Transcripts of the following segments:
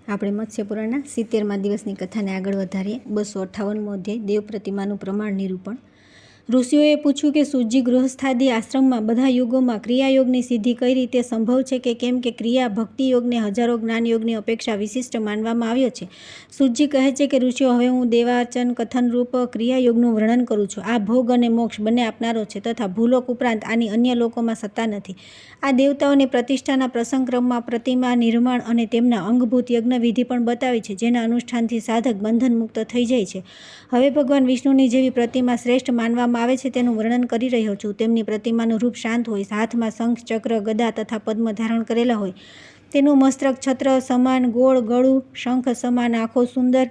આપણે મત્સ્યપુરાણના 70મા દિવસની કથાને આગળ વધારીએ. 258મો અધ્યાય દેવ પ્રતિમાનું પ્રમાણ નિરૂપણ. ઋષિઓએ પૂછ્યું કે સૂતજી ગૃહસ્થાદિ આશ્રમમાં બધા યુગોમાં ક્રિયાયોગની સિદ્ધિ કઈ રીતે સંભવ છે કે કેમ કે ક્રિયા ભક્તિયોગને હજારો જ્ઞાનયોગની અપેક્ષા વિશિષ્ટ માનવામાં આવ્યો છે. સૂતજી કહે છે કે ઋષિઓ, હવે હું દેવાર્ચન કથનરૂપ ક્રિયાયોગનું વર્ણન કરું છું. આ ભોગ અને મોક્ષ બંને આપનારો છે તથા ભૂલોક ઉપરાંત આની અન્ય લોકોમાં સત્તા નથી. આ દેવતાઓની પ્રતિષ્ઠાના પ્રસંગક્રમમાં પ્રતિમા નિર્માણ અને તેમના અંગભૂત યજ્ઞવિધિ પણ બતાવી છે, જેના અનુષ્ઠાનથી સાધક બંધન મુક્ત થઈ જાય છે. હવે ભગવાન વિષ્ણુની જેવી પ્રતિમા શ્રેષ્ઠ માનવામાં આવે છે તેનું વર્ણન કરી રહ્યો છું. તેમની પ્રતિમાનું રૂપ શાંત હોય, હાથમાં શંખ, ચક્ર, ગદા તથા પદ્મ ધારણ કરેલા હોય. તેનું મસ્તક છત્ર સમાન, ગોળ, ગળું શંખ સમાન, આંખો સુંદર,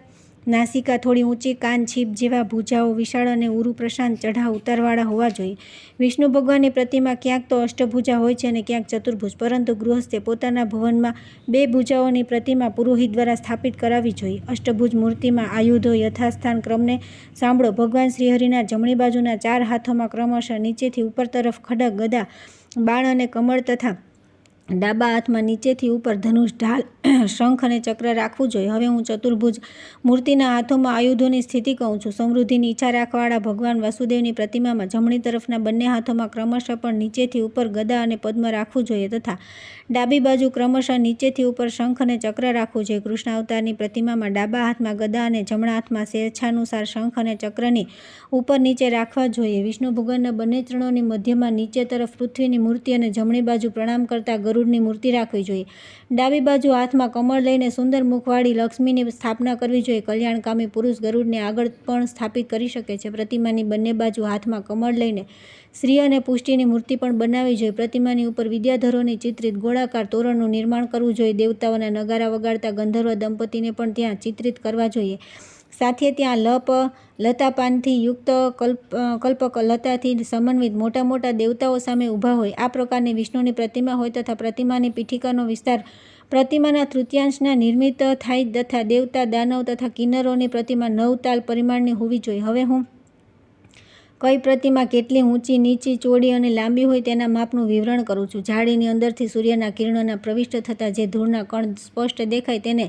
નાસિકા થોડી ઊંચી, કાન છીપ જેવા, ભુજાઓ વિશાળ અને ઉરુ પ્રશાંત ચઢાવ ઉતારવાળા હોવા જોઈએ. વિષ્ણુ ભગવાનની પ્રતિમા ક્યાંક તો અષ્ટભુજા હોય છે અને ક્યાંક ચતુર્ભુજ, પરંતુ ગૃહસ્થે પોતાના ભવનમાં 2 ભુજાઓની પ્રતિમા પુરોહિત દ્વારા સ્થાપિત કરાવવી જોઈએ. અષ્ટભુજ મૂર્તિમાં આયુધો યથાસ્થાન ક્રમને સાંભળો. ભગવાન શ્રીહરિના જમણી બાજુના 4 હાથોમાં ક્રમશઃ નીચેથી ઉપર તરફ ખડગ, ગદા, બાણ અને કમળ તથા ડાબા હાથમાં નીચેથી ઉપર ધનુષ, ઢાલ, શંખ અને ચક્ર રાખવું જોઈએ. હવે હું ચતુર્ભુજ મૂર્તિના હાથોમાં આયુધોની સ્થિતિ કહું છું. સમૃદ્ધિની ઈચ્છા રાખવાવાળા ભગવાન વાસુદેવની પ્રતિમામાં જમણી તરફના બંને હાથોમાં ક્રમશઃ પણ નીચેથી ઉપર ગદા અને પદ્મ રાખવું જોઈએ તથા ડાબી બાજુ ક્રમશઃ નીચેથી ઉપર શંખ અને ચક્ર રાખવું જોઈએ. કૃષ્ણ અવતારની પ્રતિમામાં ડાબા હાથમાં ગદા અને જમણા હાથમાં સ્વેચ્છાનુસાર શંખ અને ચક્રની ઉપર નીચે રાખવા જોઈએ. વિષ્ણુ ભગવાનના બંને ચરણોની મધ્યમાં નીચે તરફ પૃથ્વીની મૂર્તિ અને જમણી બાજુ પ્રણામ કરતા ગરુડની મૂર્તિ રાખવી જોઈએ. ડાબી બાજુ હાથમાં કમળ લઈને સુંદર મુખવાળી લક્ષ્મીની સ્થાપના કરવી જોઈએ. કલ્યાણકામી પુરુષ ગરુડને આગળ પણ સ્થાપિત કરી શકે છે. પ્રતિમાની બંને બાજુ હાથમાં કમળ લઈને શ્રી અને પુષ્ટિની મૂર્તિ પણ બનાવવી જોઈએ. પ્રતિમાની ઉપર વિદ્યાધરોની ચિત્રિત ગોળાકાર તોરણનું નિર્માણ કરવું જોઈએ. દેવતાઓના નગારા વગાડતા ગંધર્વ દંપતીને પણ ત્યાં ચિત્રિત કરવા જોઈએ. સાથે ત્યાં લતાપાનથી યુક્ત કલ્પક લતાથી સમન્વિત મોટા મોટા દેવતાઓ સામે ઊભા હોય. આ પ્રકારની વિષ્ણુની પ્રતિમા હોય તથા પ્રતિમાની પીઠિકાનો વિસ્તાર પ્રતિમાના તૃતીયાંશના નિર્મિત થાય તથા દેવતા, દાનવ તથા કિન્નરોની પ્રતિમા 9 તાલ પરિમાણની હોવી જોઈએ. હવે હું કઈ પ્રતિમા કેટલી ઊંચી, નીચી, ચોડી અને લાંબી હોય તેના માપનું વિવરણ કરું છું. જાળીની અંદરથી સૂર્યના કિરણોના પ્રવિષ્ટ થતાં જે ધૂળના કણ સ્પષ્ટ દેખાય તેને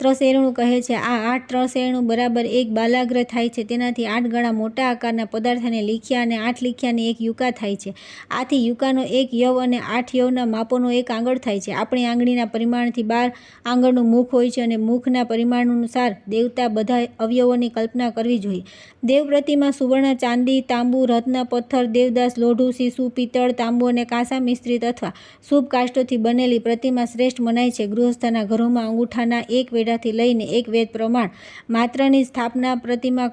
ત્રસેરણું કહે છે. આ 8 ત્રસેરણું બરાબર 1 બાલાગ્ર થાય છે. તેનાથી 8 ગણા મોટા આકારના પદાર્થને લીખ્યા અને 8 લીખ્યાની 1 યુકા થાય છે. આથી યુકાનો 1 યવ અને 8 યવના માપોનો 1 આંગળ થાય છે. આપણી આંગળીના પરિમાણથી 12 આંગળનું મુખ હોય છે અને મુખના પરિમાણાનુસાર દેવતા બધા અવયવોની કલ્પના કરવી જોઈએ. દેવ પ્રતિમા સુવર્ણ, ચાંદી, તાંબુ, રત્ન, પથ્થર, દેવદાસ, લોઢું, સીસું, પિત્તળ, તાંબુ અને કાંસા મિશ્રિત અથવા શુભ કાષ્ઠોથી બનેલી પ્રતિમા શ્રેષ્ઠ મનાય છે. ગૃહસ્થના ઘરોમાં અંગૂઠાના 1 વેઢાથી લઈને 1 વેદ પ્રમાણ માત્રની સ્થાપના પ્રતિમા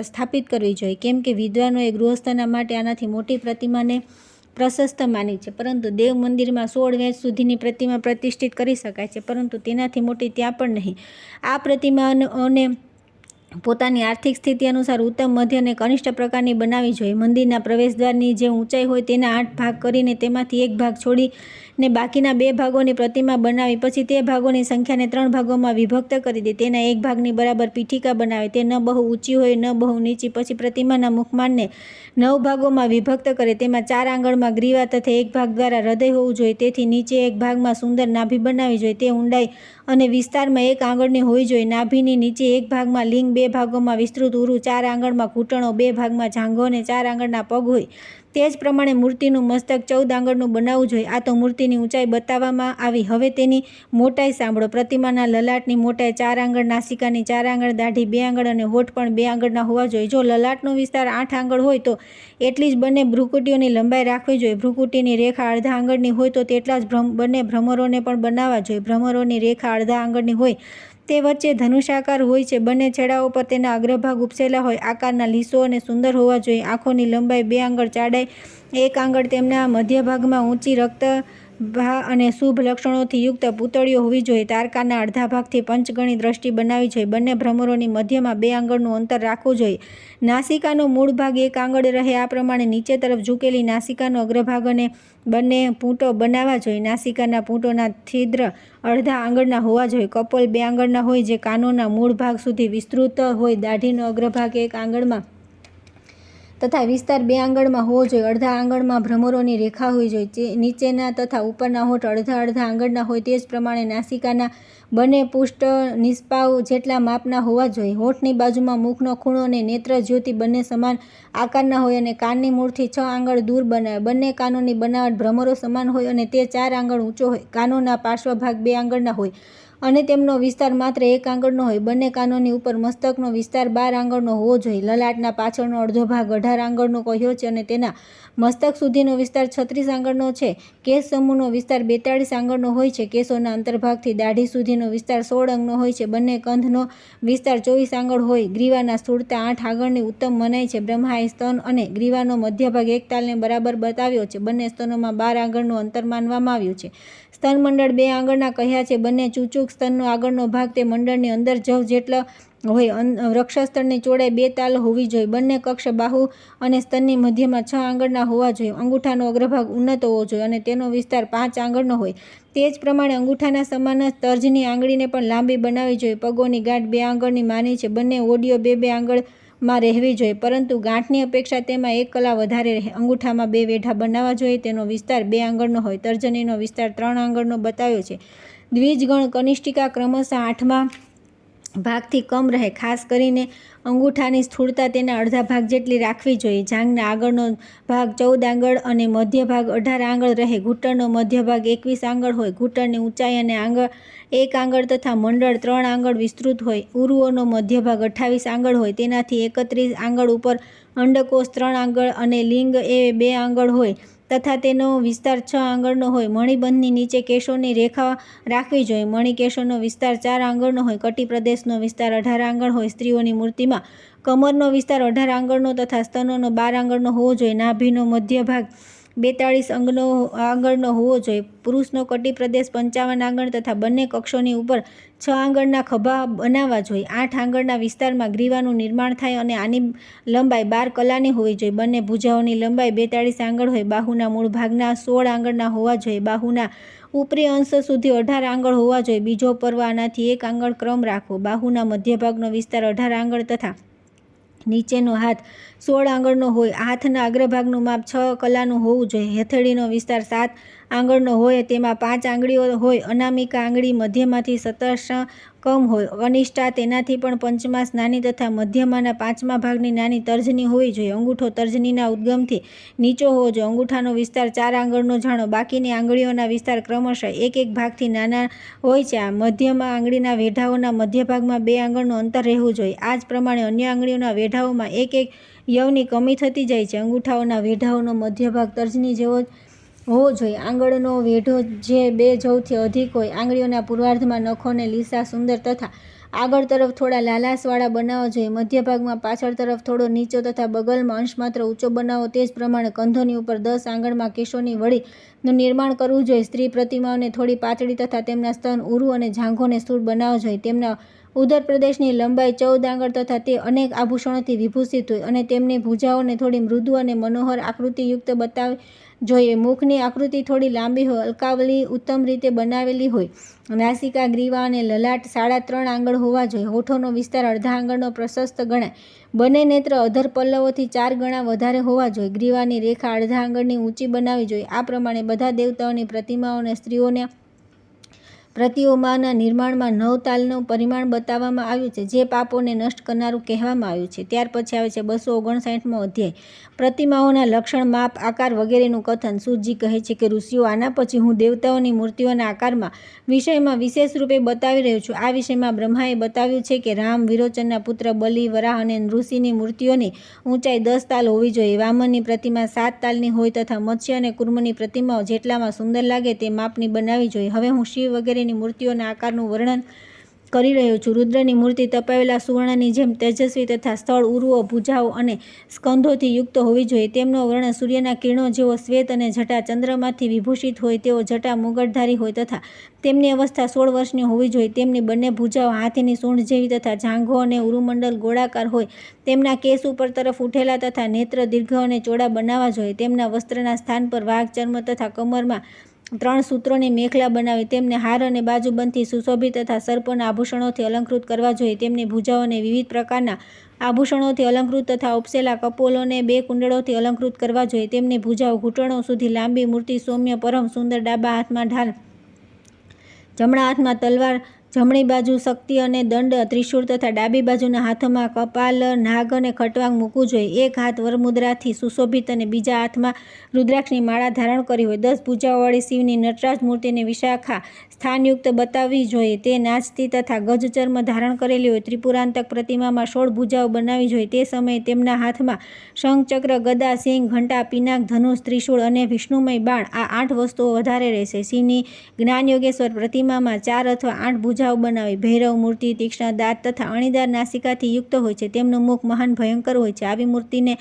સ્થાપિત કરવી જોઈએ. કેમ કે વિદ્વાનોએ ગૃહસ્થના માટે આનાથી મોટી પ્રતિમાને પ્રશસ્ત માની છે. પરંતુ દેવ મંદિરમાં 16 વેદ સુધીની પ્રતિમા પ્રતિષ્ઠિત કરી શકાય છે, પરંતુ તેનાથી મોટી ત્યાં પણ નહીં. આ પ્રતિમાઓને પોતાની આર્થિક સ્થિતિ અનુસાર ઉત્તમ, મધ્ય અને કનિષ્ઠ પ્રકારની બનાવવી જોઈએ. મંદિરના પ્રવેશદ્વારની જે ઊંચાઈ હોય તેના 8 ભાગ કરીને તેમાંથી 1 ભાગ છોડીને બાકીના 2 ભાગોની પ્રતિમા બનાવી. પછી તે ભાગોની સંખ્યાને 3 ભાગોમાં વિભક્ત કરી દે. તેના 1 ભાગની બરાબર પીઠિકા બનાવે. તે ન બહુ ઊંચી હોય ન બહુ નીચી. પછી પ્રતિમાના મુખમાંડને 9 ભાગોમાં વિભક્ત કરે. તેમાં 4 આંગળમાં ગ્રીવા તથા 1 ભાગ દ્વારા હૃદય હોવું જોઈએ. તેથી નીચે 1 ભાગમાં સુંદર નાભી બનાવવી જોઈએ. તે ઊંડાઈ અને વિસ્તારમાં 1 આંગળની હોવી જોઈએ. નાભીની નીચે 1 ભાગમાં લિંગ, 2 ભાગોમાં વિસ્તૃત ઉરુ, 4 આંગળમાં ઘૂંટણો, 2 ભાગમાં જાંઘો અને 4 આંગળના પગ હોય. તે જ પ્રમાણે મૂર્તિનું મસ્તક 14 આંગળનું બનાવવું જોઈએ. આ તો મૂર્તિની ઊંચાઈ બતાવવામાં આવી. હવે તેની મોટાઈ સાંભળો. પ્રતિમાના લલાટની મોટાઈ 4 આંગળ, નાસિકાની 4 આંગળ, દાઢી 2 આંગળ અને હોઠ પણ 2 આંગળના હોવા જોઈએ. જો લલાટનો વિસ્તાર 8 આંગળ હોય તો એટલી જ બંને ભ્રુકુટીઓની લંબાઈ રાખવી જોઈએ. ભ્રુકુટીની રેખા અડધા આંગળની હોય તો તેટલા જ બંને ભ્રમરોને પણ બનાવવા જોઈએ. ભ્રમરોની રેખા અડધા આંગળની હોય તે વચ્ચે ધનુષાકાર હોય છે. બંને છેડાઓ પર તેના અગ્રભાગ ઉપસેલા હોય. આકારના લીસો અને સુંદર હોવા જોઈએ. આંખોની લંબાઈ 2 આંગળ, જાડાઈ 1 આંગળ, તેમના મધ્ય ભાગમાં ઊંચી રક્તભા અને શુભ લક્ષણોથી યુક્ત પૂતળીઓ હોવી જોઈએ. તારકાના અડધા ભાગથી પંચગણી દ્રષ્ટિ બનાવવી જોઈએ. બંને ભ્રમરોની મધ્યમાં 2 આંગળનું અંતર રાખવું જોઈએ. નાસિકાનો મૂળ ભાગ 1 આંગળે રહે આ પ્રમાણે નીચે તરફ ઝૂકેલી નાસિકાનો અગ્રભાગ અને બંને પૂંટો બનાવવા જોઈએ. નાસિકાના પૂંટોના છિદ્ર અડધા આંગળના હોવા જોઈએ. કપોલ 2 આંગળના હોય જે કાનોના મૂળ ભાગ સુધી વિસ્તૃત હોય. દાઢીનો અગ્રભાગ 1 આંગળમાં તથા વિસ્તાર 2 આંગળમાં હોવો જોઈએ. અડધા આંગળમાં ભ્રમરોની રેખા હોવી જોઈએ. નીચેના તથા ઉપરના હોઠ અડધા આંગળના હોય. તે જ પ્રમાણે નાસિકાના બંને પુષ્ટ નિષ્પાવ જેટલા માપના હોવા જોઈએ. હોઠની બાજુમાં મુખનો ખૂણો અને નેત્ર જ્યોતિ બંને સમાન આકારના હોય અને કાનની મૂળથી 6 આંગળ દૂર બનાવે. બંને કાનોની બનાવટ ભ્રમરો સમાન હોય અને તે 4 આંગળ ઊંચો હોય. કાનોના પાર્શ્વભાગ 2 આંગળના હોય અને તેમનો વિસ્તાર માત્ર 1 આંગળનો હોય. બંને કાનોની ઉપર મસ્તકનો વિસ્તાર 12 આંગળનો હોવો જોઈએ. લલાટના પાછળનો અડધો ભાગ 18 આંગળનો કહ્યો છે અને તેના મસ્તક સુધીનો વિસ્તાર 36 આંગળનો છે. કેશ સમૂહનો વિસ્તાર 42 આંગળનો હોય છે. કેશોના અંતર્ભાગથી દાઢી સુધીનો વિસ્તાર 16 અંગનો હોય છે. બંને કંધનો વિસ્તાર 24 આંગળ હોય. ગ્રીવાના સ્થૂળતા 8 આંગળની ઉત્તમ મનાય છે. બ્રહ્માએ સ્તન અને ગ્રીવાનો મધ્યભાગ એક તાલને બરાબર બતાવ્યો છે. બંને સ્તનોમાં 12 આંગળનું અંતર માનવામાં આવ્યું છે. સ્તનમંડળ 2 આંગળના કહ્યા છે. બંને ચૂચુક સ્તનનો આગળનો ભાગ તે મંડળની અંદર જવ જેટલો હોય. વક્ષસ્થળની ચોડાઈ 2 તાલ હોવી જોઈએ. બંને કક્ષ બાહુ અને સ્તનની મધ્યમાં 6 આંગળના હોવા જોઈએ. અંગૂઠાનો અગ્રભાગ ઉન્નત હોવો જોઈએ અને તેનો વિસ્તાર 5 આંગળનો હોય. તે જ પ્રમાણે અંગૂઠાના સમાન તર્જની આંગળીને પણ લાંબી બનાવવી જોઈએ. પગોની ગાંઠ 2 આંગળની માની છે. બંને ઓડિયો 2 આંગળમાં રહેવી જોઈએ, પરંતુ ગાંઠની અપેક્ષા તેમાં 1 કલા વધારે રહે. અંગૂઠામાં 2 વેઢા બનાવવા જોઈએ. તેનો વિસ્તાર 2 આંગળનો હોય. તર્જનીનો વિસ્તાર 3 આંગળનો બતાવ્યો છે. દ્વિજગણ કનિષ્ઠિકા ક્રમશઃ 8મા ભાગથી કમ રહે. ખાસ કરીને અંગૂઠાની સ્થૂળતા તેના અડધા ભાગ જેટલી રાખવી જોઈએ. જાંઘના આગળનો ભાગ 14 આંગળ અને મધ્ય ભાગ 18 આંગળ રહે. ઘૂંટણનો મધ્ય ભાગ 21 આંગળ હોય. ઘૂંટણની ઊંચાઈ અને 1 આંગળ તથા મંડળ 3 આંગળ વિસ્તૃત હોય. ઉરુઓનો મધ્ય ભાગ 28 આંગળ હોય. તેનાથી 31 આંગળ ઉપર અંડકોષ 3 આંગળ અને લિંગ એ 2 આંગળ હોય તથા તેનો વિસ્તાર 6 આંગળનો હોય. મણિબંધની નીચે કેશોની રેખા રાખવી જોઈએ. મણિકેશોનો વિસ્તાર 4 આંગળનો હોય. કટી પ્રદેશનો વિસ્તાર 18 આંગળ હોય. સ્ત્રીઓની મૂર્તિમાં કમરનો વિસ્તાર 18 આંગળનો તથા સ્તનોનો 12 આંગળનો હોવો જોઈએ. નાભીનો મધ્ય ભાગ 42 આંગળનો હોવો જોઈએ. પુરુષનો કટી પ્રદેશ 55 આંગળ તથા બંને કક્ષોની ઉપર 6 આંગળના ખભા બનાવવા જોઈએ. 8 આંગળના વિસ્તારમાં ગ્રીવાનું નિર્માણ થાય અને આની લંબાઈ 12 કલાની હોવી જોઈએ. બંને ભુજાઓની લંબાઈ 42 આંગળ હોય. બાહુના મૂળ ભાગના 16 આંગળના હોવા જોઈએ. બાહુના ઉપરી અંશ સુધી 18 આંગળ હોવા જોઈએ. બીજો પર્વ આનાથી 1 આંગળ ક્રમ રાખવો. બાહુના મધ્ય ભાગનો વિસ્તાર 18 આંગળ તથા નીચેનો હાથ 16 આંગળનો હોય. હાથના અગ્રભાગનું માપ 6 કલાનું હોવું જોઈએ. હથેળીનો વિસ્તાર 7 આંગળનો હોય. તેમાં 5 આંગળીઓ હોય. અનામિકા આંગળી મધ્યમાંથી 17 કમ હોય. કનિષ્ઠા તેનાથી પણ 5 નાની તથા મધ્યમાંના 5મા ભાગની નાની તર્જની હોવી જોઈએ. અંગૂઠો તર્જનીના ઉદ્ગમથી નીચો હોવો જોઈએ. અંગૂઠાનો વિસ્તાર 4 આંગળનો જાણો. બાકીની આંગળીઓના વિસ્તાર ક્રમશઃ 1 ભાગથી નાના હોય છે. આ મધ્યમાં આંગળીના વેઢાઓના મધ્ય ભાગમાં 2 આંગળનું અંતર રહેવું જોઈએ. આ જ પ્રમાણે અન્ય આંગળીઓના વેઢાઓમાં 1 યવની કમી થતી જાય છે. અંગૂઠાઓના વેઢાઓનો મધ્ય ભાગ તર્જની જેવો હોવો જોઈએ. આંગળનો વેઢો જે 2 જવથી અધિક હોય. આંગળીઓના પૂર્વાર્ધમાં નખોને લીસા, સુંદર તથા આગળ તરફ થોડા લાલાશવાળા બનાવવા જોઈએ. મધ્ય ભાગમાં પાછળ તરફ થોડો નીચો તથા બગલમાં અંશમાત્ર ઊંચો બનાવો. તે જ પ્રમાણે કંધોની ઉપર 10 આંગળમાં કેશોની વળીનું નિર્માણ કરવું જોઈએ. સ્ત્રી પ્રતિમાઓને થોડી પાતળી તથા તેમના સ્તન, ઉરુ અને જાંઘોને સ્થૂળ બનાવવા જોઈએ. તેમના ઉદર પ્રદેશની લંબાઈ 14 આંગળ તથા તે અનેક આભૂષણોથી વિભૂષિત હોય અને તેમની ભુજાઓને થોડી મૃદુ અને મનોહર આકૃતિયુક્ત બતાવવી જોઈએ. મુખની આકૃતિ થોડી લાંબી હોય. અલ્કાવલી ઉત્તમ રીતે બનાવેલી હોય. નાસિકા, ગ્રીવા અને લલાટ 3.5 આંગળ હોવા જોઈએ. હોઠોનો વિસ્તાર અડધા આંગળનો પ્રશસ્ત ગણાય. બંને નેત્ર અધર પલ્લવોથી 4 ગણા વધારે હોવા જોઈએ. ગ્રીવાની રેખા અડધા આંગળની ઊંચી બનાવવી જોઈએ. આ પ્રમાણે બધા દેવતાઓની પ્રતિમાઓ અને સ્ત્રીઓના પ્રતિમાઓના નિર્માણમાં 9 તાલનું પરિમાણ બતાવવામાં આવ્યું છે, જે પાપોને નષ્ટ કરનારું કહેવામાં આવ્યું છે. ત્યાર પછી આવે છે 259મો અધ્યાય. પ્રતિમાઓના લક્ષણ, માપ, આકાર વગેરેનું કથન. સૂતજી કહે છે કે ઋષિઓ, આના પછી હું દેવતાઓની મૂર્તિઓના આકારમાં વિષયમાં વિશેષ રૂપે બતાવી રહ્યો છું. આ વિષયમાં બ્રહ્માએ બતાવ્યું છે કે રામ, વિરોચનના પુત્ર બલિ, વરાહ અને નૃસિંહની મૂર્તિઓની ઊંચાઈ 10 તાલ હોવી જોઈએ. વામનની પ્રતિમા 7 તાલની હોય તથા મત્સ્ય અને કૂર્મની પ્રતિમાઓ જેટલામાં સુંદર લાગે તે માપની બનાવવી જોઈએ. હવે હું શિવ વગેરેની મૂર્તિઓના આકારનું વર્ણન કરી રહ્યો છું. રુદ્રની મૂર્તિ તપાવેલા સુવર્ણની જેમ તેજસ્વી તથા સ્થળ, ઉરુઓ, ભુજાઓ અને સ્કંધોથી યુક્ત હોવી જોઈએ. તેમનો વર્ણ સૂર્યના કિરણો જેવો શ્વેત અને જટા ચંદ્રમાંથી વિભૂષિત હોય તેવો જટા મુગટધારી હોય તથા તેમની અવસ્થા 16 વર્ષની હોવી જોઈએ. તેમની બંને ભુજાઓ હાથીની સૂંઢ જેવી તથા જાંઘો અને ઉરુમંડલ ગોળાકાર હોય. તેમના કેસ ઉપર તરફ ઉઠેલા તથા નેત્ર દીર્ઘ અને ચોડા બનાવવા જોઈએ. તેમના વસ્ત્રના સ્થાન પર વાઘ ચર્મ તથા કમરમાં 3 સૂત્રોની મેખલા બનાવી તેમને હાર અને બાજુબંધથી સુશોભિત તથા સર્પોના આભૂષણોથી અલંકૃત કરવા જોઈએ. તેમની ભુજાઓને વિવિધ પ્રકારના આભૂષણોથી અલંકૃત તથા ઉપસેલા કપોલોને 2 કુંડળોથી અલંકૃત કરવા જોઈએ. તેમની ભુજાઓ ઘૂંટણો સુધી લાંબી, મૂર્તિ સૌમ્ય, પરમ સુંદર, ડાબા હાથમાં ઢાલ, જમણા હાથમાં તલવાર જમણી બાજુ શક્તિ અને દંડ ત્રિશૂળ તથા ડાબી બાજુના હાથમાં કપાલ, નાગ અને ખટવાંગ મૂકવું જોઈએ. એક હાથ વરમુદ્રાથી સુશોભિત અને બીજા હાથમાં રુદ્રાક્ષની માળા ધારણ કરી હોય. 10 ભુજાઓવાળી શિવની નટરાજ મૂર્તિને વિશાખા સ્થાનયુક્ત બતાવવી જોઈએ. તે નાચતી તથા ગજ ચર્મ ધારણ કરેલી હોય. ત્રિપુરાંતક પ્રતિમામાં 16 ભુજાઓ બનાવવી જોઈએ. તે સમયે તેમના હાથમાં શંખ, ચક્ર, ગદા, સિંહ, ઘંટા, પિનાક, ધનુષ, ત્રિશૂળ અને વિષ્ણુમય બાણ આ 8 વસ્તુઓ વધારે રહેશે. શિવની જ્ઞાનયોગેશ્વર પ્રતિમામાં 4 અથવા 8 ભુજાઓ બનાવી. ભૈરવ મૂર્તિ તીક્ષ્ણ દાંત તથા અણીદાર નાસિકાથી યુક્ત હોય છે. તેમનું મુખ મહાન ભયંકર હોય છે. આવી મૂર્તિને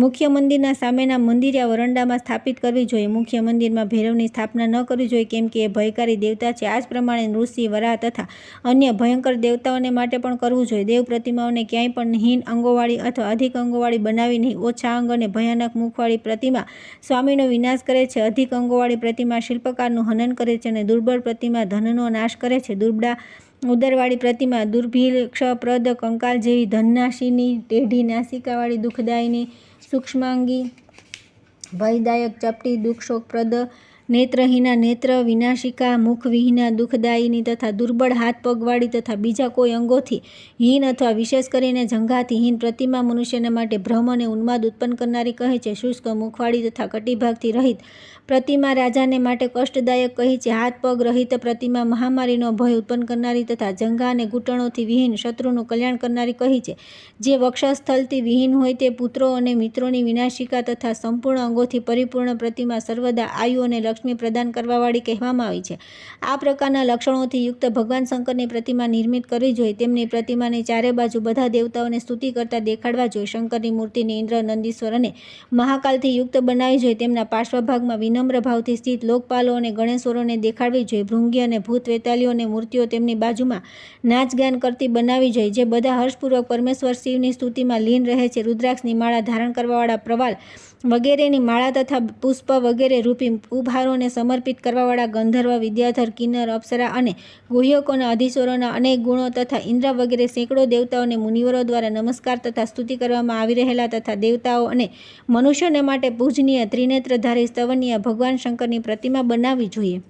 મુખ્ય મંદિરના સામેના મંદિર યા વરંડામાં સ્થાપિત કરવી જોઈએ. મુખ્ય મંદિરમાં ભૈરવની સ્થાપના ન કરવી જોઈએ, કેમ કે એ ભયકારી દેવતા છે. આ જ પ્રમાણે નૃસિંહ, વરાહ તથા અન્ય ભયંકર દેવતાઓને માટે પણ કરવું જોઈએ. દેવ પ્રતિમાઓને ક્યાંય પણ હીન અંગોવાળી અથવા અધિક અંગોવાળી બનાવી નહીં. ઓછા અંગ અને ભયાનક મુખવાળી પ્રતિમા સ્વામીનો વિનાશ કરે છે. અધિક અંગોવાળી પ્રતિમા શિલ્પકારનું હનન કરે છે અને દુર્બળ પ્રતિમા ધનનો નાશ કરે છે. દુબળા ઉદરવાળી પ્રતિમા દુર્ભિક્ષપ્રદ, કંકાલ જેવી ધનનાશિની, ટેઢી નાસિકાવાળી દુઃખદાયિની, સૂક્ષ્માંગી ભયદાયક, ચપટી દુઃખશોકપ્રદ, નેત્રહીના નેત્ર વિનાશિકા, મુખવિહીના દુઃખદાયિની તથા દુર્બળ હાથ પગવાળી તથા બીજા કોઈ અંગોથી હીન અથવા વિશેષ કરીને જંઘાથી હીન પ્રતિમા મનુષ્યના માટે ભ્રમ અને ઉન્માદ ઉત્પન્ન કરનારી કહી છે. શુષ્ક મુખવાળી તથા કટિભાગથી રહિત પ્રતિમા રાજાને માટે કષ્ટદાયક કહી છે. હાથ પગ રહિત પ્રતિમા મહામારીનો ભય ઉત્પન્ન કરનારી તથા જંઘા અને ઘૂંટણોથી વિહીન શત્રુનું કલ્યાણ કરનારી કહી છે. જે વક્ષસ્થલથી વિહીન હોય તે પુત્રો અને મિત્રોની વિનાશિકા તથા સંપૂર્ણ અંગોથી પરિપૂર્ણ પ્રતિમા સર્વદા આયુ અને લક્ષ્મી પ્રદાન કરવાવાળી કહેવામાં આવી છે. આ પ્રકારના લક્ષણોથી યુક્ત ભગવાન શંકરની પ્રતિમા નિર્મિત કરવી જોઈએ. તેમની પ્રતિમાની ચારે બાજુ બધા દેવતાઓને સ્તુતિ કરતા દેખાડવા જોઈએ. શંકરની મૂર્તિને ઇન્દ્ર, નંદીશ્વર અને મહાકાલથી યુક્ત બનાવવી જોઈએ. તેમના પાર્શ્વભાગમાં વિનમ્ર ભાવથી સ્થિત લોકપાલો અને ગણેશ્વરોને દેખાડવી જોઈએ. ભૃંગી અને ભૂત વેતાલીઓની મૂર્તિઓ તેમની બાજુમાં નાચગાન કરતી બનાવવી જોઈએ, જે બધા હર્ષપૂર્વક પરમેશ્વર શિવની સ્તુતિમાં લીન રહે છે. રુદ્રાક્ષની માળા ધારણ કરવાવાળા પ્રવાલ વગેરેની માળા તથા પુષ્પ વગેરે રૂપી ઉપહારોને સમર્પિત કરવાવાળા ગંધર્વ, વિદ્યાધર, કિન્નર, અપ્સરા અને ગુહ્યકોના અધીશ્વરોના અનેક ગુણો તથા ઇન્દ્ર વગેરે સેંકડો દેવતાઓને મુનિવરો દ્વારા નમસ્કાર તથા સ્તુતિ કરવામાં આવી રહેલા તથા દેવતાઓ અને મનુષ્યોને માટે પૂજનીય ત્રિનેત્રધારી સ્તવનીય ભગવાન શંકરની પ્રતિમા બનાવવી જોઈએ.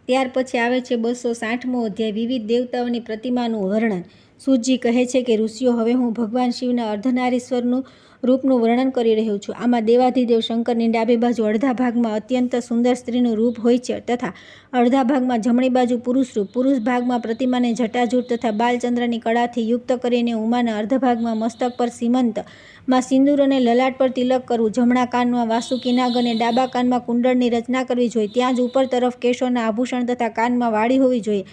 ત્યાર પછી આવે છે 260મો અધ્યાય. વિવિધ દેવતાઓની પ્રતિમાનું વર્ણન. સૂતજી કહે છે કે ઋષિઓ, હવે હું ભગવાન શિવના અર્ધનારીશ્વરનું રૂપનું વર્ણન કરી રહ્યો છું. આમાં દેવાધિદેવ શંકરની ડાબી બાજુ અડધા ભાગમાં અત્યંત સુંદર સ્ત્રીનું રૂપ હોય છે તથા અડધા ભાગમાં જમણી બાજુ પુરુષ રૂપ. પુરુષ ભાગમાં પ્રતિમાને જટાજૂટ તથા બાલચંદ્રની કળાથી યુક્ત કરીને ઉમાના અર્ધ ભાગમાં મસ્તક પર સીમંત માં સિંદૂર અને લલાટ પર તિલક કરવું. જમણા કાનમાં વાસુકી નાગ અને ડાબા કાનમાં કુંડળની રચના કરવી જોઈએ. ત્યાં જ ઉપર તરફ કેશોના આભૂષણ તથા કાનમાં વાળી હોવી જોઈએ.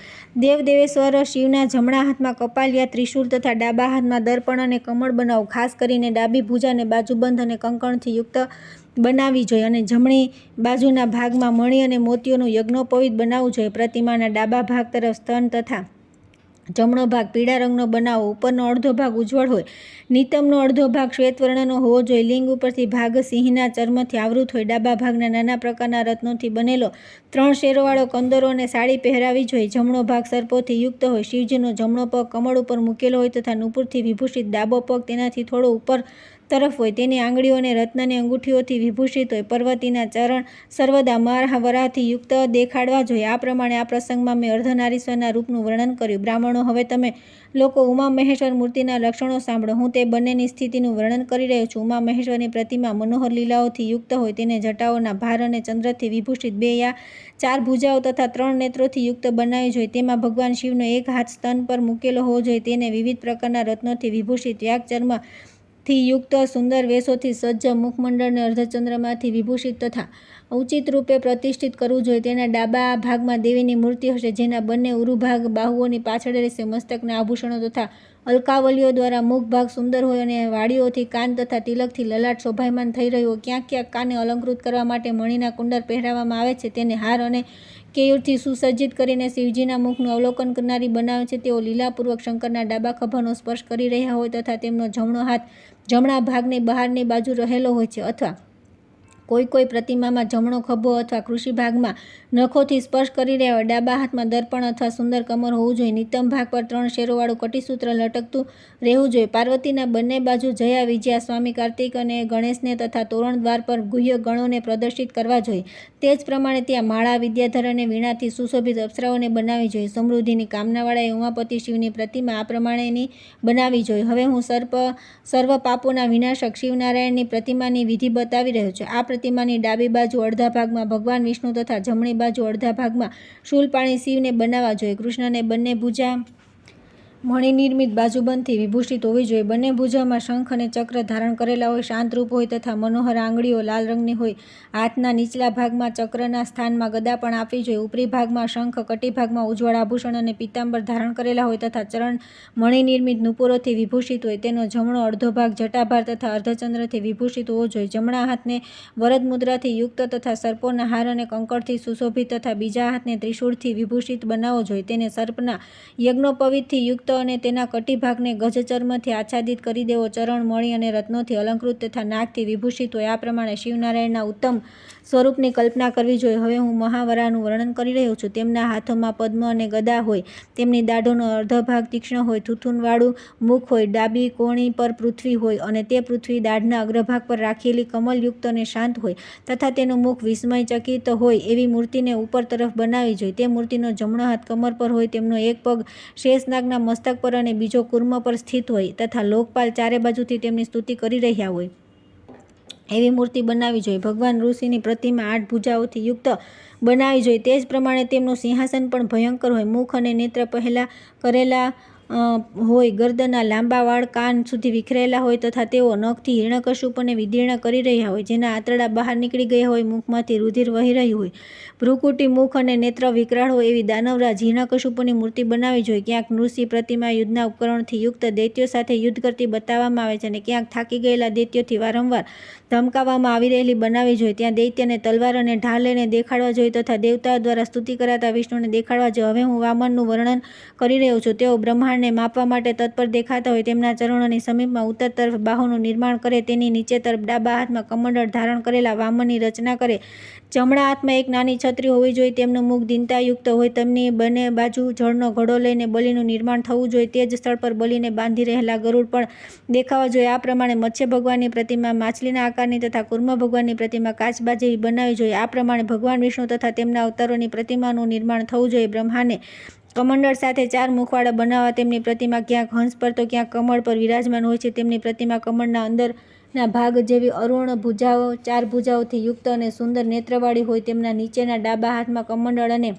દેવદેવેશ્વર શિવના જમણા હાથમાં કપાલ યા ત્રિશૂળ તથા ડાબા હાથમાં દર્પણ અને કમળ બનાવવું. ખાસ કરીને ડાબી ભુજાને બાજુબંધ અને કંકણથી યુક્ત બનાવવી જોઈએ અને જમણી બાજુના ભાગમાં મણી અને મોતીઓનું યજ્ઞોપવિત બનાવવું જોઈએ. પ્રતિમાના ડાબા ભાગ તરફ સ્તન તથા જમણો ભાગ પીળા રંગનો બનાવવો. ઉપરનો અડધો ભાગ ઉજ્જવળ હોય. નિતંબનો અડધો ભાગ શ્વેત વર્ણનો હોવો જોઈએ. લિંગ ઉપરથી ભાગ સિંહના ચર્મથી આવૃત હોય. ડાબા ભાગના નાના પ્રકારના રત્નોથી બનેલો 3 શેરોવાળો કંદરો અને સાડી પહેરાવી જોઈએ. જમણો ભાગ સર્પોથી યુક્ત હોય. શિવજીનો જમણો પગ કમળ ઉપર મૂકેલો હોય તથા નુપુરથી વિભૂષિત ડાબો પગ તેનાથી થોડો ઉપર તરફ હોય. તેની આંગળીઓ અને રત્નની અંગૂઠીઓથી વિભૂષિત હોય. પર્વતીના ચરણ સર્વદા વરાહથી યુક્ત દેખાડવા જોઈએ. આ પ્રમાણે આ પ્રસંગમાં મેં અર્ધનારીશ્વરના રૂપનું વર્ણન કર્યું. બ્રાહ્મણો, હવે તમે લોકો ઉમા મહેશ્વર મૂર્તિના લક્ષણો સાંભળો. હું તે બંનેની સ્થિતિનું વર્ણન કરી રહ્યો છું. ઉમા મહેશ્વરની પ્રતિમા મનોહર લીલાઓથી યુક્ત હોય. તેને જટાઓના ભાર અને ચંદ્રથી વિભૂષિત 2 યા 4 ભુજાઓ તથા 3 નેત્રોથી યુક્ત બનાવવી જોઈએ. તેમાં ભગવાન શિવનો એક હાથ સ્તન પર મૂકેલો હોવો જોઈએ. તેને વિવિધ પ્રકારના રત્નોથી વિભૂષિત યાગચર્મ થી યુક્ત સુંદર વેશોથી સજ્જ મુખમંડળને અર્ધચંદ્રમાંથી વિભૂષિત તથા ઉચિત રૂપે પ્રતિષ્ઠિત કરવું જોઈએ. તેના ડાબા ભાગમાં દેવીની મૂર્તિ હશે, જેના બંને ઉરુભાગ બાહુઓની પાછળ રહેશે. મસ્તકના આભૂષણો તથા અલકાવલીઓ દ્વારા મુખ ભાગ સુંદર હોય અને વાડીઓથી કાન તથા તિલકથી લલાટ શોભાયમાન થઈ રહ્યું હોય. ક્યાંક ક્યાંક કાને અલંકૃત કરવા માટે મણીના કુંડળ પહેરાવવામાં આવે છે. તેને હાર અને કેયુરથી સુસજ્જિત કરીને શિવજીના મુખનું અવલોકન કરનારી બનાવે છે. તેઓ લીલાપૂર્વક શંકરના ડાબા ખભાનો સ્પર્શ કરી રહ્યા હોય તથા તેમનો જમણો હાથ જમણા ભાગની બહારની બાજુ રહેલો હોય છે અથવા કોઈ પ્રતિમામાં જમણો ખભો અથવા કૃષિ ભાગમાં નખોથી સ્પર્શ કરી રહ્યા હોય. ડાબા હાથમાં દર્પણ અથવા સુંદર કમર હોવું જોઈએ. નિતંબ ભાગ પર 3 શેરોવાળું કટીસૂત્ર લટકતું રહેવું જોઈએ. પાર્વતીના બંને બાજુ જયા, વિજયા, સ્વામી કાર્તિક અને ગણેશને તથા તોરણ દ્વાર પર ગુહ્ય ગણોને પ્રદર્શિત કરવા જોઈએ. તે જ પ્રમાણે ત્યાં માળા, વિદ્યાધર અને વીણાથી સુશોભિત અપ્સરાઓને બનાવવી જોઈએ. સમૃદ્ધિની કામનાવાળાએ ઉમાપતિ શિવની પ્રતિમા આ પ્રમાણેની બનાવવી જોઈએ. હવે હું સર્વ પાપોના વિનાશક શિવનારાયણની પ્રતિમાની વિધિ બતાવી રહ્યો છું. આ પ્રતિમાની ડાબી બાજુ અડધા ભાગમાં ભગવાન વિષ્ણુ તથા જમણી બાજુ અડધા ભાગમાં શૂલપાણી શિવને બનાવવા જોઈએ. કૃષ્ણને બંને ભુજા મણિનિર્મિત બાજુબંધથી વિભૂષિત હોવી જોઈએ. બંને ભુજામાં શંખ અને ચક્ર ધારણ કરેલા હોય, શાંત રૂપ હોય તથા મનોહર આંગળીઓ લાલ રંગની હોય. હાથના નીચલા ભાગમાં ચક્રના સ્થાનમાં ગદા પણ આપવી જોઈએ. ઉપરી ભાગમાં શંખ, કટી ભાગમાં ઉજ્જવળ આભૂષણ અને પીતાંબર ધારણ કરેલા હોય તથા ચરણ મણિનિર્મિત નુપુરોથી વિભૂષિત હોય. તેનો જમણો અડધો ભાગ જટાભાર તથા અર્ધચંદ્રથી વિભૂષિત હોવો જોઈએ. જમણા હાથને વરદ મુદ્રાથી યુક્ત તથા સર્પોના હાર અને કંકણથી સુશોભિત તથા બીજા હાથને ત્રિશૂળથી વિભૂષિત બનાવવો જોઈએ. તેને સર્પના યજ્ઞોપવીતથી યુક્ત અને તેના કટી ભાગને ગજચર્મથી આચ્છાદિત કરી દેવો. ચરણ મણિ અને રત્નોથી અલંકૃત તથા નાગથી વિભૂષિત હોય. આ પ્રમાણે શિવનારાયણના ઉત્તમ સ્વરૂપની કલ્પના કરવી જોઈએ. હવે હું મહાવરાનું વર્ણન કરી રહ્યો છું. તેમના હાથોમાં પદ્મ અને ગદા હોય. તેમની દાઢોનો અર્ધ ભાગ તીક્ષ્ણ હોય. થૂથુનવાળું મુખ હોય. ડાબી કોણી પર પૃથ્વી હોય અને તે પૃથ્વી દાઢના અગ્રભાગ પર રાખેલી કમલયુક્ત અને શાંત હોય તથા તેનું મુખ વિસ્મયચકિત હોય એવી મૂર્તિને ઉપર તરફ બનાવવી જોઈએ. તે મૂર્તિનો જમણો હાથ કમર પર હોય. તેમનો એક પગ શેષનાગના મસ્તક પર અને બીજો કુર્મ પર સ્થિત હોય તથા લોકપાલ ચારે બાજુથી તેમની સ્તુતિ કરી રહ્યા હોય એવી મૂર્તિ બનાવવી જોઈએ. ભગવાન ઋષિની પ્રતિમા 8 ભુજાઓથી યુક્ત બનાવવી જોઈએ. તે જ પ્રમાણે તેમનું સિંહાસન પણ ભયંકર હોય. મુખ અને નેત્ર પહેલા કરેલા હોય. ગરદનના લાંબા વાળ કાન સુધી વિખરેલા હોય તથા તેઓ નખથી હિરણ્યકશ્યપને વિદીર્ણ કરી રહ્યા હોય. જેના આંતરડા બહાર નીકળી ગયા હોય. મુખમાંથી રુધિર વહી રહ્યું હોય. ભ્રુકુટી મુખ અને નેત્ર વિકરાળ હોય એવી દાનવરાજ હિરણ્યકશ્યપની મૂર્તિ બનાવવી જોઈએ. ક્યાંક નૃસિંહ પ્રતિમા યુદ્ધના ઉપકરણથી યુક્ત દૈત્યો સાથે યુદ્ધ કરતી બતાવવામાં આવે છે અને ક્યાંક થાકી ગયેલા દૈત્યોથી વારંવાર ધમકાવવામાં આવી રહેલી બનાવવી જોઈએ. ત્યાં દૈત્યને તલવાર અને ઢાલ લઈને દેખાડવા જોઈએ તથા દેવતાઓ દ્વારા સ્તુતિ કરાતા વિષ્ણુને દેખાડવા જોઈએ. હવે હું વામનનું વર્ણન કરી રહ્યો છું. તેઓ બ્રહ્માંડને માપવા માટે તત્પર દેખાતા હોય. તેમના ચરણોની સમીપમાં ઉત્તર તરફ બાહુનું નિર્માણ કરે. તેની નીચે તરફ ડાબા હાથમાં કમંડળ ધારણ કરેલા વામનની રચના કરે. જમણા હાથમાં એક નાની છત્રી હોવી જોઈએ. તેમનું મુખ દીનતાયુક્ત હોય. તેમની બંને બાજુ જળનો ઘડો લઈને બલિનું નિર્માણ થવું જોઈએ. તે જ સ્થળ પર બલિને બાંધી રહેલા ગરુડ પણ દેખાવા જોઈએ. આ પ્રમાણે મત્સ્ય ભગવાનની પ્રતિમા માછલીના આકારની તથા કુર્મ ભગવાનની પ્રતિમા કાચબા જેવી બનાવવી જોઈએ. આ પ્રમાણે ભગવાન વિષ્ણુ તથા તેમના અવતારોની પ્રતિમાનું નિર્માણ થવું જોઈએ. બ્રહ્માને કમંડળ સાથે 4 મુખવાળા બનાવવા. તેમની પ્રતિમા ક્યાંક હંસ પર તો ક્યાંક કમળ પર વિરાજમાન હોય છે. તેમની પ્રતિમા કમળના અંદરના ભાગ જેવી અરુણ ભુજાઓ 4 ભુજાઓથી યુક્ત અને સુંદર નેત્રવાળી હોય. તેમના નીચેના ડાબા હાથમાં કમંડળ અને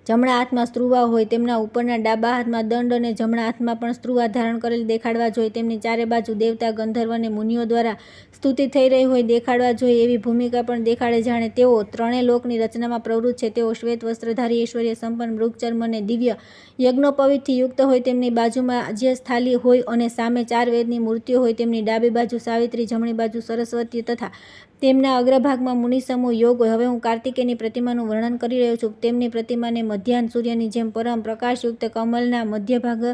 જમણા હાથમાં સ્ત્રુવા હોય. તેમના ઉપરના ડાબા હાથમાં દંડ અને જમણા હાથમાં પણ સ્ત્રુવા ધારણ કરેલ દેખાડવા જોઈએ. તેમની ચારે બાજુ દેવતા, ગંધર્વ અને મુનિઓ દ્વારા સ્તુતિ થઈ રહી હોય દેખાડવા જોઈએ. એવી ભૂમિકા પણ દેખાડે જાણે તેઓ 3 લોકની રચનામાં પ્રવૃત્ત છે. તેઓ શ્વેત વસ્ત્રધારી, ઐશ્વર્ય સંપન્ન, મૃગચર્મ અને દિવ્ય યજ્ઞોપવીતથી યુક્ત હોય. તેમની બાજુમાં અજ્યસ્થાલી હોય અને સામે 4 વેદની મૂર્તિઓ હોય. તેમની ડાબી બાજુ સાવિત્રી, જમણી બાજુ સરસ્વતી તથા તેમના અગ્રભાગમાં મુનિસમૂહ યોગ હોય. હવે હું કાર્તિકેયની પ્રતિમાનું વર્ણન કરી રહ્યો છું. તેમની પ્રતિમાને મધ્યાહન સૂર્યની જેમ પરમ પ્રકાશયુક્ત, કમલના મધ્યભાગ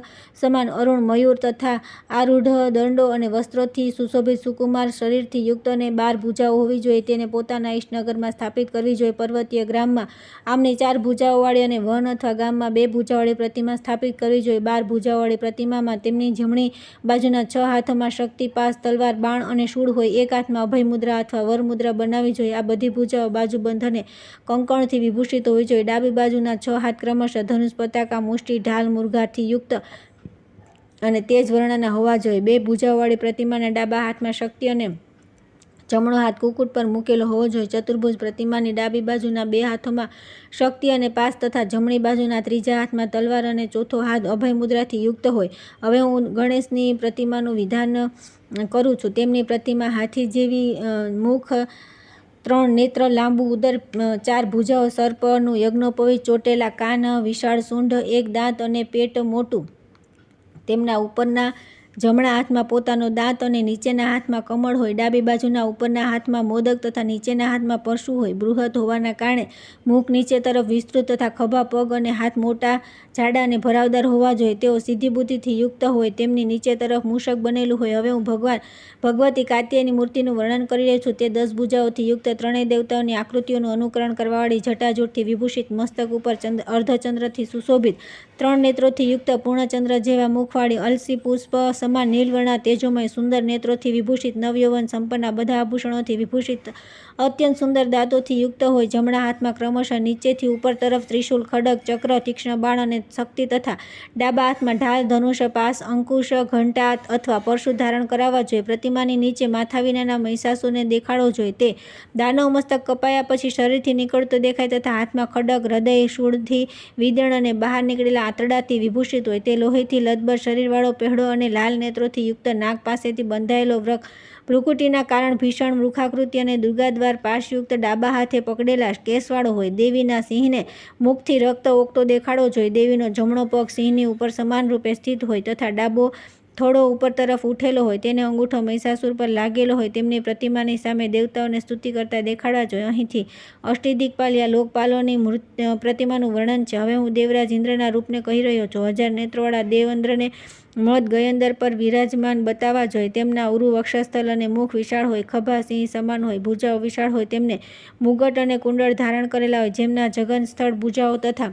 સમાન અરુણ મયુર તથા આરૂઢ દંડો અને વસ્ત્રોથી સુશોભિત સુકુમાર શરીરથી યુક્ત અને 12 ભુજાઓ હોવી જોઈએ. તેને પોતાના ઈષ્ટનગરમાં સ્થાપિત કરવી જોઈએ. પર્વતીય ગ્રામમાં આમની 4 ભુજાઓવાળી અને વન અથવા ગામમાં 2 ભુજાવાળી પ્રતિમા સ્થાપિત કરવી જોઈએ. 12 ભુજાવાળી પ્રતિમામાં તેમની જમણી બાજુના 6 હાથોમાં શક્તિ, પાસ, તલવાર, બાણ અને શૂળ હોય. એક હાથમાં અભય મુદ્રા અથવા વર મુદ્રા બનાવવી જોઈએ. આ બધી ભુજાઓ બાજુબંધ અને કંકણથી વિભૂષિત હોવી જોઈએ. ડાબી બાજુના 6 હાથ ક્રમશઃ ધનુષ, પતાકા, મુષ્ટિ, ઢાલ, મુરઘાથી યુક્ત અને તેજ વર્ણના હોવા જોઈએ. 2 ભુજાઓવાળી પ્રતિમાના ડાબા હાથમાં શક્તિ અને જમણો હાથ કુકુટ પર મૂકેલો હોવો જોઈએ. ચતુર્ભુજ પ્રતિમાની ડાબી બાજુના 2 હાથોમાં શક્તિ અને પાસ તથા જમણી બાજુના ત્રીજા હાથમાં તલવાર અને ચોથો હાથ અભય મુદ્રાથી યુક્ત હોય. હવે હું ગણેશની પ્રતિમાનું વિધાન કરું છું. તેમની પ્રતિમા હાથી જેવી, મુખ, 3 નેત્ર, લાંબુ ઉદર, 4 ભુજાઓ, સર્પનું યજ્ઞોપવીત, ચોટેલા કાન, વિશાળ સૂંઢ, 1 દાંત અને પેટ મોટું. તેમના ઉપરના જમણા હાથમાં પોતાનો દાંત અને નીચેના હાથમાં કમળ હોય. ડાબી બાજુના ઉપરના હાથમાં મોદક તથા નીચેના હાથમાં પરશુ હોય. બૃહદ હોવાના કારણે મુખ નીચે તરફ વિસ્તૃત તથા ખભા, પગ અને હાથ મોટા, જાડા અને ભરાવદાર હોવા જોઈએ. તેઓ સીધી બુદ્ધિથી યુક્ત હોય. તેમની નીચે તરફ મૂષક બનેલું હોય. હવે હું ભગવતી કાત્યાયની મૂર્તિનું વર્ણન કરી રહી છું. તે 10 ભુજાઓથી યુક્ત, ત્રણેય દેવતાઓની આકૃતિઓનું અનુકરણ કરવાવાળી, જટાજૂટથી વિભૂષિત, મસ્તક ઉપર અર્ધચંદ્રથી સુશોભિત, 3 નેત્રોથી યુક્ત, પૂર્ણચંદ્ર જેવા મુખવાળી, અલસી પુષ્પ સમાન નીલવર્ણા, તેજોમય, સુંદર નેત્રોથી વિભૂષિત, નવયૌવન સંપન્ના, બધા આભૂષણોથી વિભૂષિત, અત્યંત સુંદર દાંતોથી યુક્ત હોય. જમણા હાથમાં ક્રમશઃ નીચેથી ઉપર તરફ ત્રિશૂલ, ખડગ, ચક્ર, તીક્ષ્ણ બાણ અને શક્તિ તથા ડાબા હાથમાં ઢાલ, ધનુષ, પાસ, અંકુશ, ઘંટા અથવા પરશુ ધારણ કરાવવા જોઈએ. પ્રતિમાની નીચે માથા વિનાના મહિષાસુરને દેખાડવો જોઈએ. તે દાનવ મસ્તક કપાયા પછી શરીરથી નીકળતો દેખાય તથા હાથમાં ખડગ, હૃદય, શૂળથી વિદીર્ણ અને બહાર નીકળેલા આંતરડાથી વિભૂષિત હોય. તે લોહીથી લથબથ શરીરવાળો, પેહળો અને લાલ નેત્રોથી યુક્ત, નાક પાસેથી બંધાયેલો, ભ્રુકુટીના કારણ ભીષણ, વૃક્ષાકૃતિ અને દુર્ગાદ્વાર પાશયુક્ત, ડાબા હાથે પકડેલા કેસવાળો હોય. દેવીના સિંહને મુખથી રક્ત ઓકતો દેખાડવો જોઈએ. દેવીનો જમણો પગ સિંહની ઉપર સમાનરૂપે સ્થિત હોય તથા ડાબો થોડો ઉપર તરફ ઉઠેલો હોય. તેને અંગૂઠો મહિષાસુર પર લાગેલો હોય. તેમની પ્રતિમાની સામે દેવતાઓને સ્તુતિ કરતા દેખાડવા જોઈએ. અહીંથી અષ્ટિદિક્પાલ યા લોકપાલોની પ્રતિમાનું વર્ણન છે. હવે હું દેવરાજ ઇન્દ્રના રૂપને કહી રહ્યો છું. 1000 નેત્રોવાળા દેવેન્દ્રને મધ ગયંદર પર વિરાજમાન બતાવવા જોઈએ. તેમના ઉરુ, વક્ષસ્થલ અને મુખ વિશાળ હોય. ખભા સિંહ સમાન હોય. ભુજાઓ વિશાળ હોય. તેમને મુગટ અને કુંડળ ધારણ કરેલા હોય. જેમના જગન સ્થળ ભુજાઓ તથા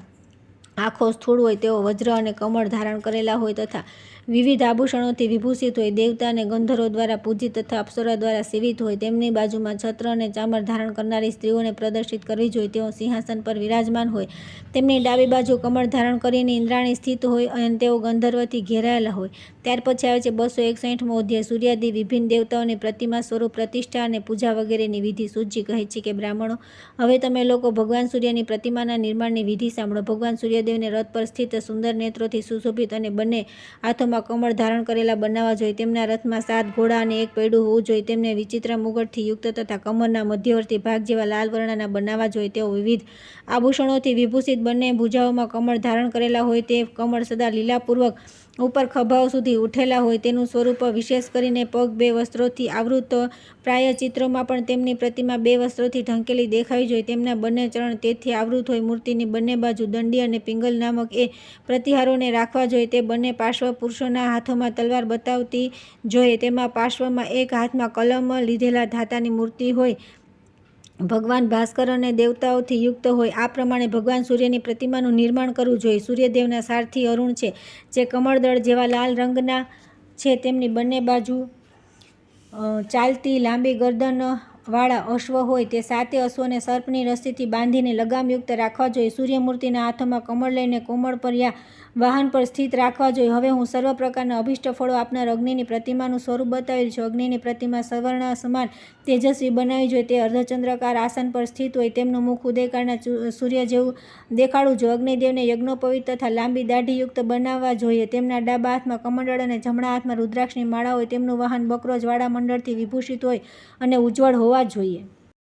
આંખો સ્થૂળ હોય. તેઓ વજ્ર અને કમળ ધારણ કરેલા હોય તથા વિવિધ આભૂષણોથી વિભૂષિત હોય. દેવતા અને ગંધર્વો દ્વારા પૂજિત તથા અપ્સરા દ્વારા સેવિત હોય. તેમની બાજુમાં છત્ર અને ચામર ધારણ કરનારી સ્ત્રીઓને પ્રદર્શિત કરવી જોઈએ. તેઓ સિંહાસન પર વિરાજમાન હોય. તેમની ડાબી બાજુ કમળ ધારણ કરીને ઇન્દ્રાણી સ્થિત હોય અને તેઓ ગંધર્વથી ઘેરાયેલા હોય. ત્યાર પછી આવે છે 261મો અધ્યાય. સૂર્યાદિ વિભિન્ન દેવતાઓની પ્રતિમા સ્વરૂપ પ્રતિષ્ઠા અને પૂજા વગેરેની વિધિ. સૂતજી કહે છે કે બ્રાહ્મણો, હવે તમે લોકો ભગવાન સૂર્યની પ્રતિમાના નિર્માણની વિધિ સાંભળો. ભગવાન સૂર્યદેવને રથ પર સ્થિત, સુંદર નેત્રોથી સુશોભિત અને બંને હાથોમાં કમળ ધારણ કરેલા બનાવવા જોઈએ. તેમના રથમાં 7 ઘોડા અને 1 પૈડું હોવું જોઈએ. તેમને વિચિત્ર મુગટથી યુક્ત તથા કમરના મધ્યવર્તી ભાગ જેવા લાલ વર્ણના બનાવવા જોઈએ. તેઓ વિવિધ આભૂષણોથી વિભૂષિત, બંને ભુજાઓમાં કમળ ધારણ કરેલા હોય. તે કમળ સદા લીલાપૂર્વક ઉપર ખભાઓ સુધી ઉઠેલા હોય. તેનું સ્વરૂપ વિશેષ કરીને પગ 2 વસ્ત્રોથી આવૃત. પ્રાય ચિત્રોમાં પણ તેમની પ્રતિમા 2 વસ્ત્રોથી ઢંકેલી દેખાવી જોઈએ. તેમના બંને ચરણ તેથી આવૃત હોય. મૂર્તિની બંને બાજુ દંડી અને પિંગલ નામક એ પ્રતિહારોને રાખવા જોઈએ. તે બંને પાર્શ્વ પુરુષોના હાથોમાં તલવાર બતાવતી જોઈએ. તેમાં પાર્શ્વમાં એક હાથમાં કલમ લીધેલા ધાતાની મૂર્તિ હોય. ભગવાન ભાસ્કર અને દેવતાઓથી યુક્ત હોય. આ પ્રમાણે ભગવાન સૂર્યની પ્રતિમાનું નિર્માણ કરવું જોઈએ. સૂર્યદેવના સારથી અરુણ છે, જે કમળદળ જેવા લાલ રંગના છે. તેમની બંને બાજુ ચાલતી લાંબી ગરદન વાળા અશ્વ હોય. તે 7 અશ્વને સર્પની રસ્સીથી બાંધીને લગામયુક્ત રાખવા જોઈએ. સૂર્યમૂર્તિના હાથોમાં કમળ લઈને કોમળ પર યા વાહન પર સ્થિત રાખવા જોઈએ. હવે હું સર્વ પ્રકારના અભિષ્ટ ફળો આપનાર અગ્નિની પ્રતિમાનું સ્વરૂપ બતાવી છું. અગ્નિની પ્રતિમા સવર્ણ સમાન તેજસ્વી બનાવવી જોઈએ. તે અર્ધચંદ્રાકાર આસન પર સ્થિત હોય. તેમનું મુખ ઉદયકાળના સૂર્ય જેવું દેખાડવું જોઈએ. અગ્નિદેવને યજ્ઞોપવિત તથા લાંબી દાઢીયુક્ત બનાવવા જોઈએ. તેમના ડાબા હાથમાં કમંડળ અને જમણા હાથમાં રુદ્રાક્ષની માળા હોય. તેમનું વાહન બકરો જ્વાળા મંડળથી વિભૂષિત હોય અને ઉજ્જવળ હોવા જોઈએ.